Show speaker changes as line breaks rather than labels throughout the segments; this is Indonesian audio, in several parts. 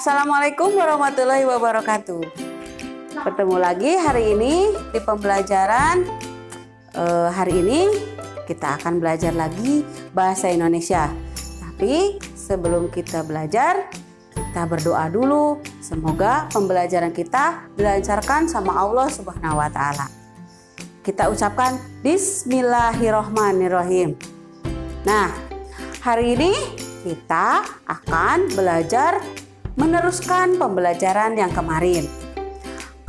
Assalamualaikum warahmatullahi wabarakatuh. Bertemu lagi hari ini di pembelajaran. Hari ini kita akan belajar lagi bahasa Indonesia. Tapi sebelum kita belajar, kita berdoa dulu. Semoga pembelajaran kita dilancarkan sama Allah Subhanahu wa Ta'ala. Kita ucapkan Bismillahirrohmanirrohim. Nah, hari ini kita akan belajar meneruskan pembelajaran yang kemarin.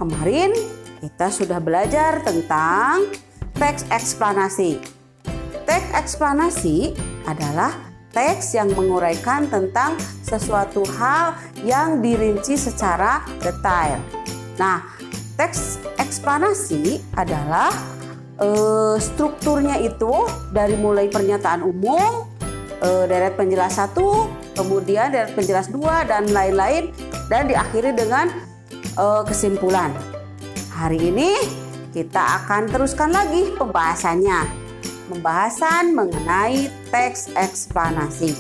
Kemarin kita sudah belajar tentang teks eksplanasi. Teks eksplanasi adalah teks yang menguraikan tentang sesuatu hal yang dirinci secara detail. Nah, teks eksplanasi adalah strukturnya itu dari mulai pernyataan umum, deret penjelas 1, kemudian deret penjelas 2 dan lain-lain, dan diakhiri dengan kesimpulan. Hari ini kita akan teruskan lagi pembahasan mengenai teks eksplanasi.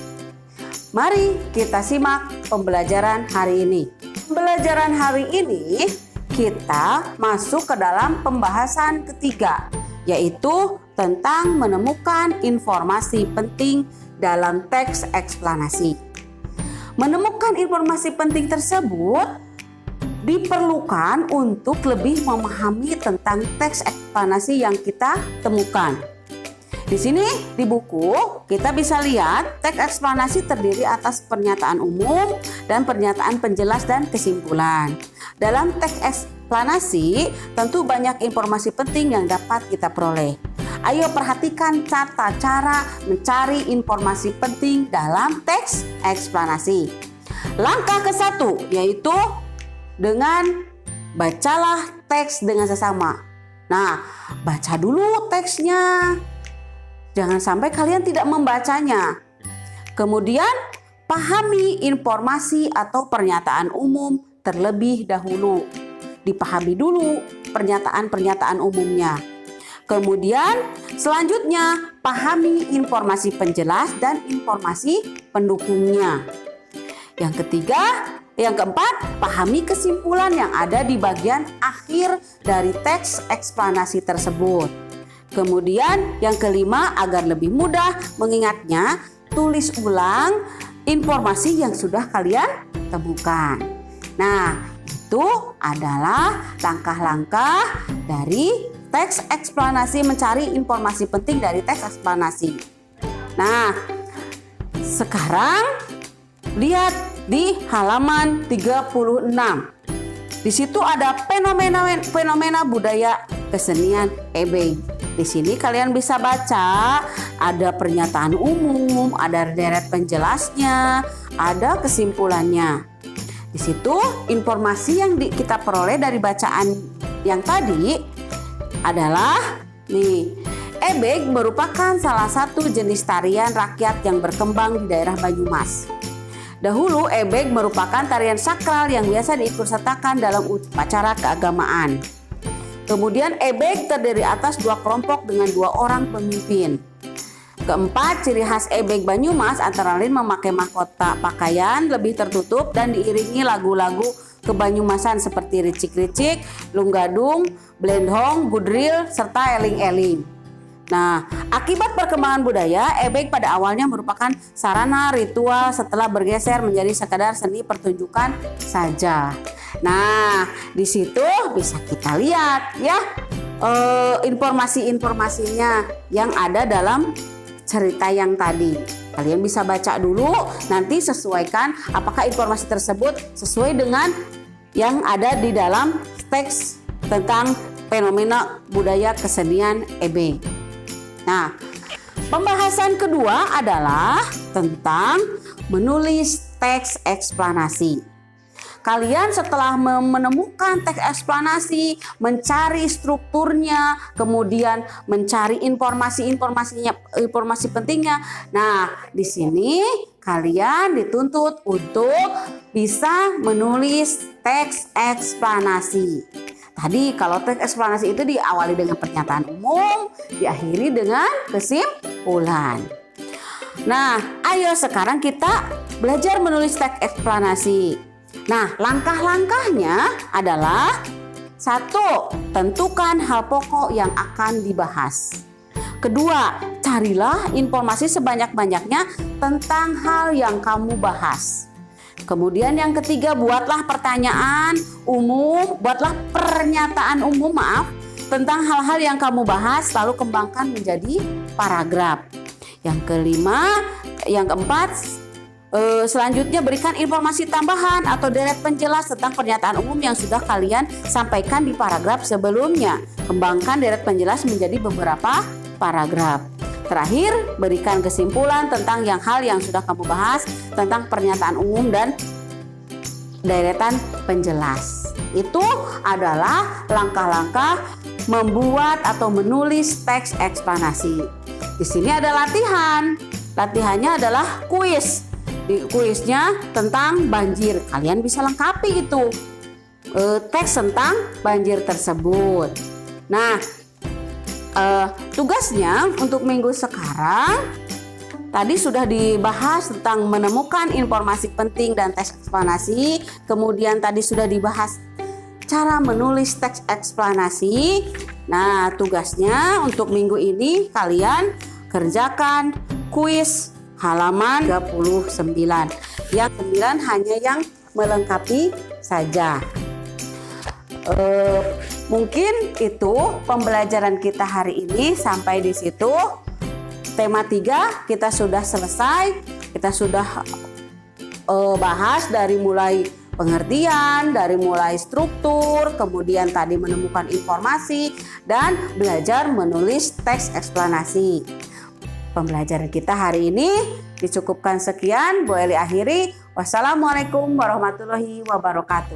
Mari kita simak pembelajaran hari ini. Pembelajaran hari ini kita masuk ke dalam pembahasan ketiga, yaitu tentang menemukan informasi penting dalam teks eksplanasi. Menemukan informasi penting tersebut diperlukan untuk lebih memahami tentang teks eksplanasi yang kita temukan. Di sini di buku kita bisa lihat teks eksplanasi terdiri atas pernyataan umum dan pernyataan penjelas dan kesimpulan. Dalam teks eksplanasi tentu banyak informasi penting yang dapat kita peroleh. Ayo perhatikan tata cara mencari informasi penting dalam teks eksplanasi. Langkah ke-1 yaitu dengan bacalah teks dengan sesama. Nah, baca dulu teksnya. Jangan sampai kalian tidak membacanya. Kemudian, pahami informasi atau pernyataan umum terlebih dahulu. Dipahami dulu pernyataan-pernyataan umumnya. Kemudian selanjutnya pahami informasi penjelas dan informasi pendukungnya. Yang keempat, pahami kesimpulan yang ada di bagian akhir dari teks eksplanasi tersebut. Kemudian yang kelima, agar lebih mudah mengingatnya, tulis ulang informasi yang sudah kalian temukan. Nah, itu adalah langkah-langkah dari teks eksplanasi, mencari informasi penting dari teks eksplanasi. Nah, sekarang lihat di halaman 36. Di situ ada fenomena budaya kesenian ebeng. Di sini kalian bisa baca, ada pernyataan umum, ada deret penjelasnya, ada kesimpulannya. Di situ informasi yang kita peroleh dari bacaan yang tadi adalah ebeg merupakan salah satu jenis tarian rakyat yang berkembang di daerah Banyumas. Dahulu ebeg merupakan tarian sakral yang biasa diikutsertakan dalam upacara keagamaan. Kemudian ebeg terdiri atas 2 kelompok dengan 2 orang pemimpin. Keempat, ciri khas ebeg Banyumas antara lain memakai mahkota pakaian lebih tertutup dan diiringi lagu-lagu kebanyumasan seperti ricik-ricik, lunggadung, blendhong, gudril, serta eling-eling. Nah, akibat perkembangan budaya, ebeg pada awalnya merupakan sarana ritual setelah bergeser menjadi sekadar seni pertunjukan saja. Nah, di situ bisa kita lihat ya informasi-informasinya yang ada dalam cerita yang tadi. Kalian bisa baca dulu, nanti sesuaikan apakah informasi tersebut sesuai dengan yang ada di dalam teks tentang fenomena budaya kesenian ebeng. Nah, pembahasan kedua adalah tentang menulis teks eksplanasi. Kalian setelah menemukan teks eksplanasi, mencari strukturnya, kemudian mencari informasi pentingnya. Nah, di sini kalian dituntut untuk bisa menulis teks eksplanasi. Tadi kalau teks eksplanasi itu diawali dengan pernyataan umum, diakhiri dengan kesimpulan. Nah, ayo sekarang kita belajar menulis teks eksplanasi. Nah, langkah-langkahnya adalah: 1. Tentukan hal pokok yang akan dibahas. Kedua, carilah informasi sebanyak-banyaknya tentang hal yang kamu bahas. Kemudian yang ketiga, buatlah pernyataan umum tentang hal-hal yang kamu bahas, lalu kembangkan menjadi paragraf. Yang keempat, selanjutnya berikan informasi tambahan atau deret penjelas tentang pernyataan umum yang sudah kalian sampaikan di paragraf sebelumnya. Kembangkan deret penjelas menjadi beberapa paragraf. Terakhir, berikan kesimpulan tentang hal yang sudah kamu bahas tentang pernyataan umum dan deretan penjelas. Itu adalah langkah-langkah membuat atau menulis teks eksplanasi. Di sini ada latihan. Latihannya adalah kuis. Di kuisnya tentang banjir. Kalian bisa lengkapi itu teks tentang banjir tersebut. Nah, tugasnya untuk minggu sekarang tadi sudah dibahas tentang menemukan informasi penting dan teks eksplanasi. Kemudian tadi sudah dibahas cara menulis teks eksplanasi. Nah, tugasnya untuk minggu ini kalian kerjakan kuis halaman 39. Yang 9 hanya yang melengkapi saja. Mungkin itu pembelajaran kita hari ini sampai di situ. Tema 3 kita sudah selesai. Kita sudah bahas dari mulai pengertian, dari mulai struktur, kemudian tadi menemukan informasi dan belajar menulis teks eksplanasi. Pembelajaran kita hari ini dicukupkan sekian. Bu Eli akhiri. Wassalamualaikum warahmatullahi wabarakatuh.